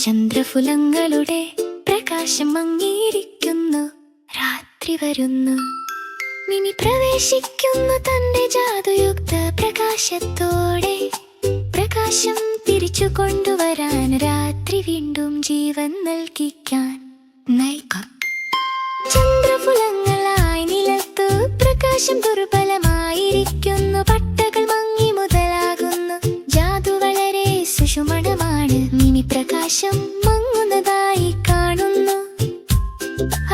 ചന്ദ്രഫുലങ്ങളുടെ പ്രകാശം മങ്ങിയിരിക്കുന്നു. രാത്രി വരുന്നു. മിനി പ്രവേശിക്കുന്നു തന്റെ ജാതുയുക്ത പ്രകാശത്തോടെ. പ്രകാശം തിരിച്ചു കൊണ്ടുവരാൻ, രാത്രി വീണ്ടും ജീവൻ നൽകിക്കാൻ നയിക്കാം. ചന്ദ്രഫുലങ്ങളായി നിലത്തു പ്രകാശം ദുർബലമായിരിക്കുന്നു. പട്ടകൾ മങ്ങി മുതലാകുന്നു. ജാതു വളരെ സുഷുമണമാണ്. മിനി പ്രകാശം മങ്ങുന്നതായി കാണുന്നു.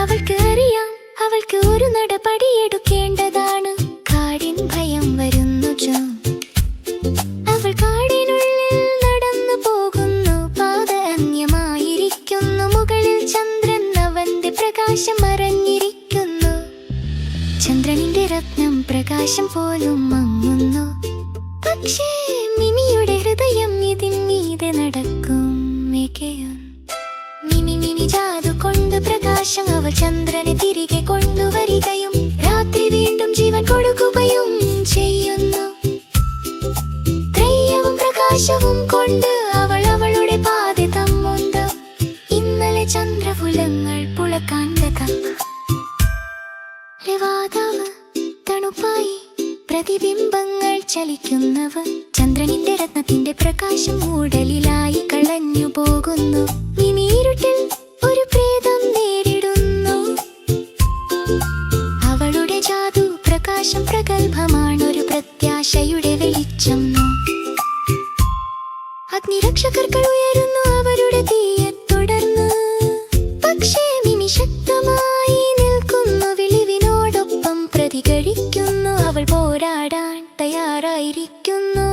അവൾക്ക് അറിയാം, അവൾക്ക് ഒരു നടപടിയെടുക്കേണ്ടതാണ്. കാടിൻ ഭയം വരുന്നു. അവൾ കാടിനുള്ളിൽ നടന്നു പോകുന്നു. പാത അന്യമായിരിക്കുന്നു. മുകളിൽ ചന്ദ്രൻ, അവന്റെ പ്രകാശം മറഞ്ഞിരിക്കുന്നു. ചന്ദ്രനിന്റെ രത്നം പ്രകാശം പോലും മങ്ങുന്നു. പക്ഷേ മിനിയുടെ ഹൃദയം ഇതിന്മീതെ നടക്കും. മിനി ജാതു കൊണ്ട് പ്രകാശം അവൾ ചന്ദ്രനെ തിരികെ കൊണ്ടുവരികയും രാത്രി വീണ്ടും ജീവൻ കൊടുക്കുകയും ചെയ്യുന്നു. ത്രയവും പ്രകാശവും കൊണ്ട് അവൾ അവളുടെ പാത തമ്മുണ്ട്. ഇന്നലെ ചന്ദ്രഫുലങ്ങൾ പുളക്കാൻ തണുപ്പായി പ്രതിബിംബങ്ങൾ ചലിക്കുന്നവ. ചന്ദ്രനിന്റെ രത്നത്തിന്റെ പ്രകാശം മൂടലിലായി കളഞ്ഞു പോകുന്നു. മിനിയിരുട്ടിൽ ഒരു പ്രേതം നേരിടുന്നു. അവളുടെ ജാതു പ്രകാശം പ്രഗത്ഭമാണൊരു പ്രത്യാശയുടെ വെളിച്ചം. അഗ്നിരക്ഷകർകൾ ഉയരുന്നു അവരുടെ തീയെ തുടർന്ന്. പക്ഷേ മിനി ശക്തമായി നിൽക്കുന്നു. വിളിവിനോടൊപ്പം പ്രതികരിക്കുന്നു. അവൾ പോരാടാൻ തയ്യാറായിരിക്കുന്നു.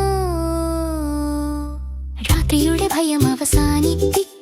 രാത്രിയുടെ ഭയം അവസാനിപ്പിക്കും.